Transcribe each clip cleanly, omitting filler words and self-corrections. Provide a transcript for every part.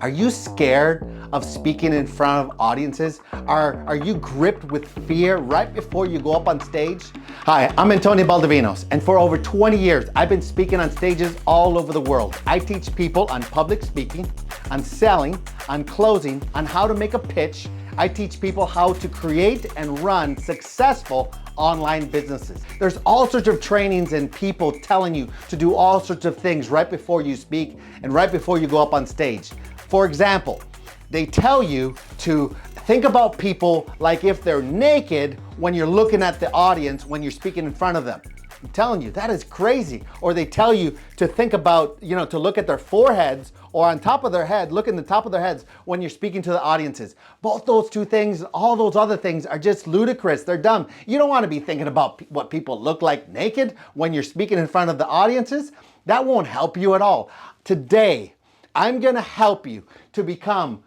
Are you scared of speaking in front of audiences? Are you gripped with fear right before you go up on stage? Hi, I'm Antonio Baldovinos, and for over 20 years, I've been speaking on stages all over the world. I teach people on public speaking, on selling, on closing, on how to make a pitch. I teach people how to create and run successful online businesses. There's all sorts of trainings and people telling you to do all sorts of things right before you speak and right before you go up on stage. For example, they tell you to think about people like if they're naked when you're looking at the audience when you're speaking in front of them. I'm telling you, that is crazy. Or they tell you to think about, to look at their foreheads or on top of their head, look in the top of their heads when you're speaking to the audiences. Both those two things, all those other things are just ludicrous. They're dumb. You don't want to be thinking about what people look like naked when you're speaking in front of the audiences. That won't help you at all. Today, I'm going to help you to become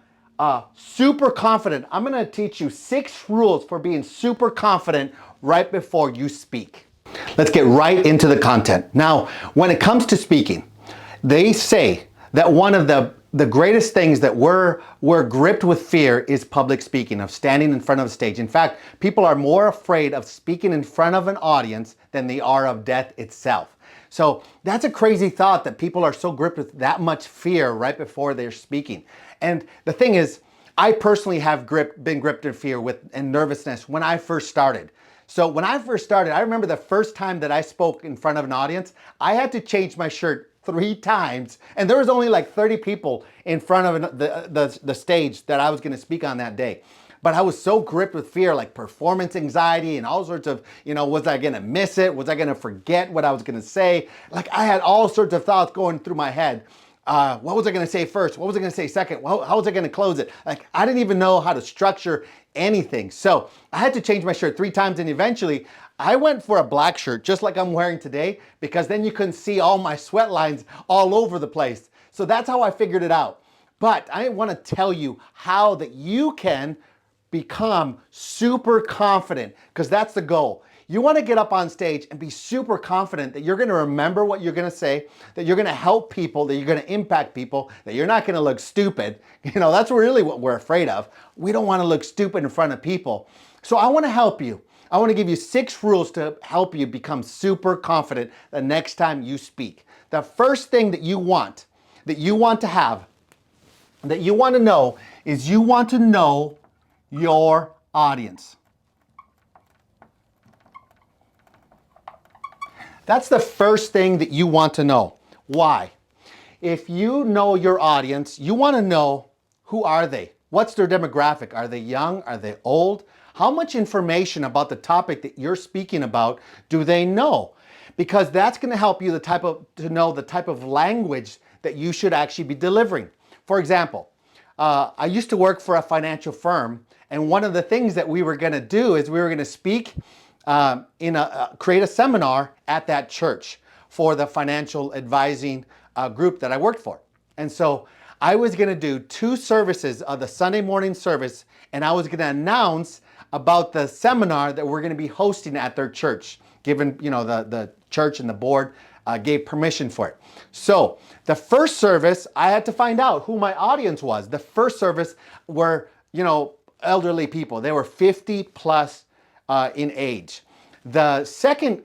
super confident. I'm going to teach you 6 rules for being super confident right before you speak. Let's get right into the content. Now, when it comes to speaking, they say that one of the greatest things that we're gripped with fear is public speaking, of standing in front of a stage. In fact, people are more afraid of speaking in front of an audience than they are of death itself. So that's a crazy thought that people are so gripped with that much fear right before they're speaking. And the thing is, I personally have been gripped in fear and nervousness when I first started. So when I first started, I remember the first time that I spoke in front of an audience, I had to change my shirt 3 times, and there was only like 30 people in front of the stage that I was going to speak on that day. But I was so gripped with fear, like performance anxiety and all sorts of, was I going to miss it? Was I going to forget what I was going to say? Like I had all sorts of thoughts going through my head. What was I going to say first? What was I going to say second? How was I going to close it? Like I didn't even know how to structure anything. So I had to change my shirt 3 times, and eventually I went for a black shirt, just like I'm wearing today, because then you couldn't see all my sweat lines all over the place. So that's how I figured it out. But I want to tell you how that you can become super confident, because that's the goal. You want to get up on stage and be super confident that you're going to remember what you're going to say, that you're going to help people, that you're going to impact people, that you're not going to look stupid. That's really what we're afraid of. We don't want to look stupid in front of people. So I want to help you. I want to give you 6 rules to help you become super confident the next time you speak. The first thing that you want to have, that you want to know, is you want to know your audience. That's the first thing that you want to know. Why? If you know your audience, you want to know, who are they? What's their demographic? Are they young? Are they old? How much information about the topic that you're speaking about do they know? Because that's going to help you to know the type of language that you should actually be delivering. For example, I used to work for a financial firm, and one of the things that we were going to do is we were going to speak create a seminar at that church for the financial advising group that I worked for. And so I was going to do 2 services of the Sunday morning service, and I was going to announce about the seminar that we're going to be hosting at their church, given the church and the board gave permission for it. So the first service, I had to find out who my audience was. The first service were elderly people. They were 50 plus in age. The second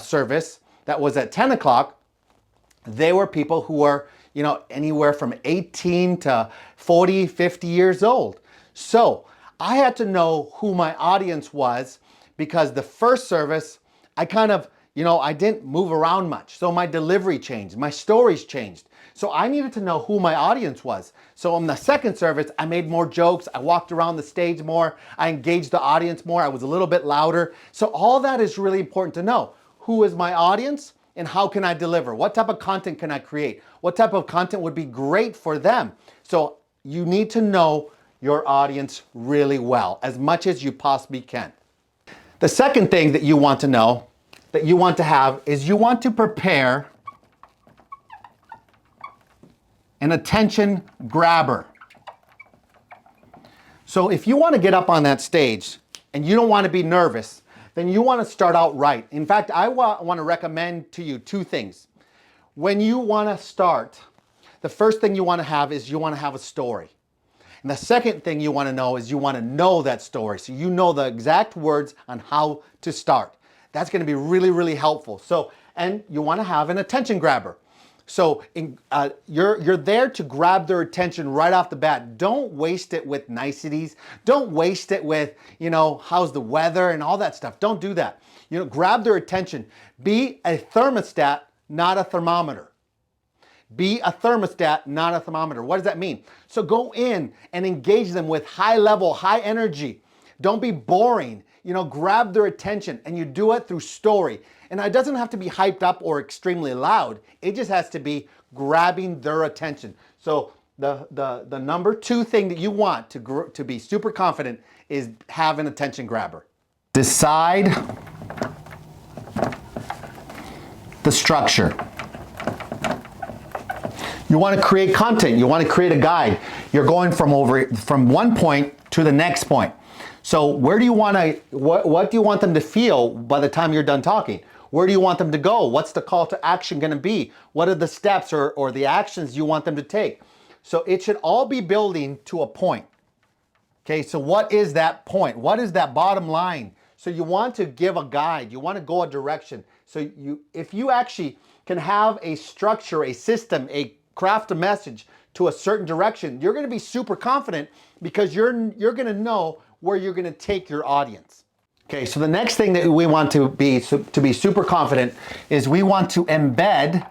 service that was at 10 o'clock, they were people who were, anywhere from 18 to 40, 50 years old. So I had to know who my audience was, because the first service, I kind of, I didn't move around much. So my delivery changed, my stories changed. So I needed to know who my audience was. So in the second service, I made more jokes. I walked around the stage more. I engaged the audience more. I was a little bit louder. So all that is really important to know. Who is my audience and how can I deliver? What type of content can I create? What type of content would be great for them? So you need to know your audience really well, as much as you possibly can. The second thing that you want to know, that you want to have, is you want to prepare an attention grabber. So if you want to get up on that stage and you don't want to be nervous, then you want to start out right. In fact, I want to recommend to you 2 things. When you want to start, the first thing you want to have is you want to have a story. And the second thing you want to know is you want to know that story. So you know the exact words on how to start. That's going to be really, really helpful. So, and you want to have an attention grabber. So you're there to grab their attention right off the bat. Don't waste it with niceties. Don't waste it with, how's the weather and all that stuff. Don't do that. Grab their attention. Be a thermostat, not a thermometer. Be a thermostat, not a thermometer. What does that mean? So go in and engage them with high level, high energy. Don't be boring. Grab their attention, and you do it through story. And it doesn't have to be hyped up or extremely loud. It just has to be grabbing their attention. So the number 2 thing that you want to be super confident is have an attention grabber. Decide the structure. You want to create content. You want to create a guide. You're going from one point to the next point. So where do you want to, what do you want them to feel by the time you're done talking? Where do you want them to go? What's the call to action going to be? What are the steps or the actions you want them to take? So it should all be building to a point. Okay, so what is that point? What is that bottom line? So you want to give a guide. You want to go a direction. So if you actually can have a structure, a system, craft a message to a certain direction, you're going to be super confident because you're going to know where you're going to take your audience. Okay, so the next thing that we want to be super confident is we want to embed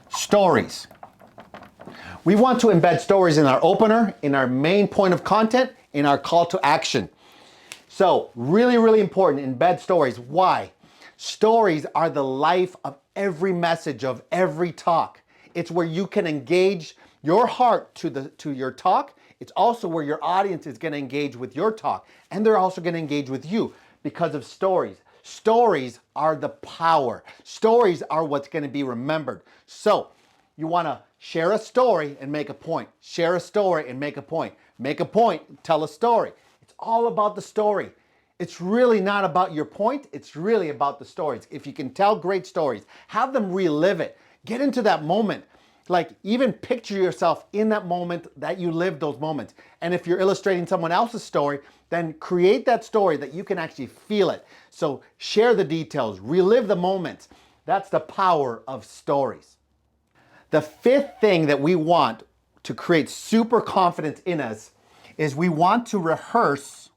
stories. We want to embed stories in our opener, in our main point of content, in our call to action. So really, really important, embed stories. Why? Stories are the life of every message, of every talk. It's where you can engage your heart to your talk. It's also where your audience is going to engage with your talk. And they're also going to engage with you because of stories. Stories are the power. Stories are what's going to be remembered. So you want to share a story and make a point. Share a story and make a point. Make a point, tell a story. It's all about the story. It's really not about your point. It's really about the stories. If you can tell great stories, have them relive it. Get into that moment. Like even picture yourself in that moment that you lived those moments. And if you're illustrating someone else's story, then create that story that you can actually feel it. So share the details, relive the moments. That's the power of stories. The 5th thing that we want to create super confidence in us is we want to rehearse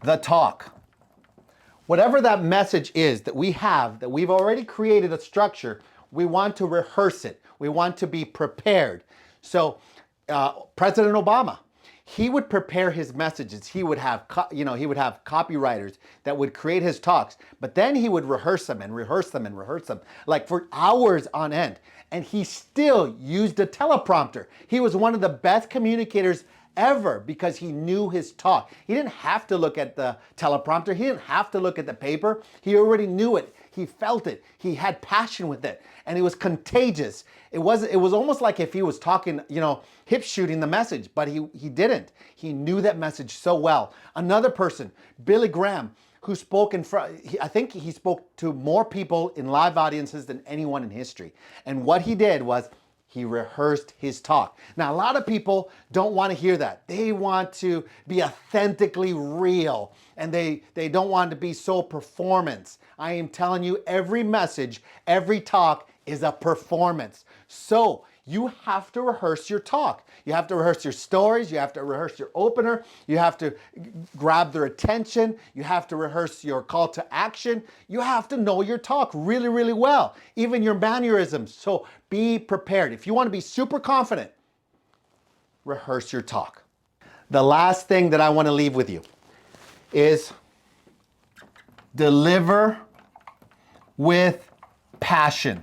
the talk. Whatever that message is that we have, that we've already created a structure, we want to rehearse it. We want to be prepared. So President Obama, he would prepare his messages. He would have, he would have copywriters that would create his talks, but then he would rehearse them and rehearse them and rehearse them, like for hours on end. And he still used a teleprompter. He was one of the best communicators ever because he knew his talk. He didn't have to look at the teleprompter. He didn't have to look at the paper. He already knew it. He felt it. He had passion with it, and it was contagious. It was almost like if he was talking, hip shooting the message, but he didn't. He knew that message so well. Another person, Billy Graham, who spoke in front, I think he spoke to more people in live audiences than anyone in history. And what he did was he rehearsed his talk. Now, a lot of people don't want to hear that. They want to be authentically real, and they don't want to be so performance. I am telling you, every message, every talk is a performance. So you have to rehearse your talk. You have to rehearse your stories. You have to rehearse your opener. You have to grab their attention. You have to rehearse your call to action. You have to know your talk really, really well, even your mannerisms. So be prepared. If you want to be super confident, rehearse your talk. The last thing that I want to leave with you is deliver with passion.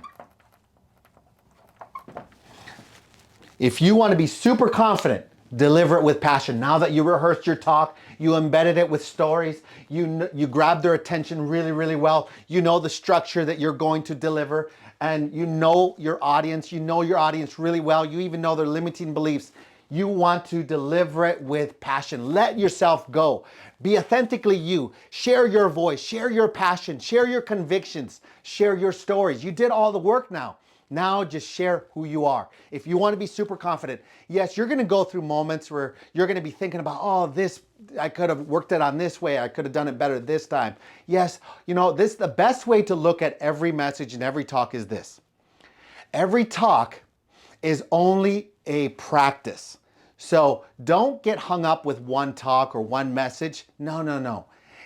If you want to be super confident, deliver it with passion. Now that you rehearsed your talk, you embedded it with stories, you grabbed their attention really, really well, you know the structure that you're going to deliver, and you know your audience really well, you even know their limiting beliefs. You want to deliver it with passion. Let yourself go. Be authentically you. Share your voice, share your passion, share your convictions, share your stories. You did all the work now. Now just share who you are. If you want to be super confident, yes, you're going to go through moments where you're going to be thinking about, oh, this, I could have worked it on this way. I could have done it better this time. Yes, you know, the best way to look at every message and every talk is this. Every talk is only a practice. So don't get hung up with one talk or one message. No, no, no.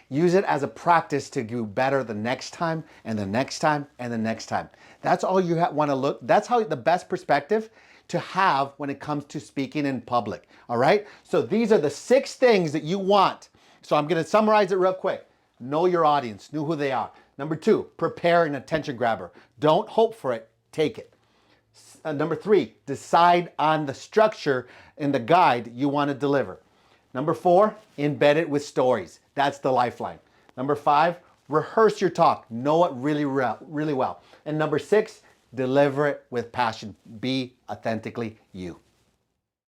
Use it as a practice to do better the next time and the next time and the next time. That's all you want to look. That's how the best perspective to have when it comes to speaking in public. All right. So these are the 6 things that you want. So I'm going to summarize it real quick. Know your audience, know who they are. Number 2, prepare an attention grabber. Don't hope for it, take it. Number 3, decide on the structure in the guide you want to deliver. Number 4, embed it with stories. That's the lifeline. Number 5, rehearse your talk. Know it really well. And number 6, deliver it with passion. Be authentically you.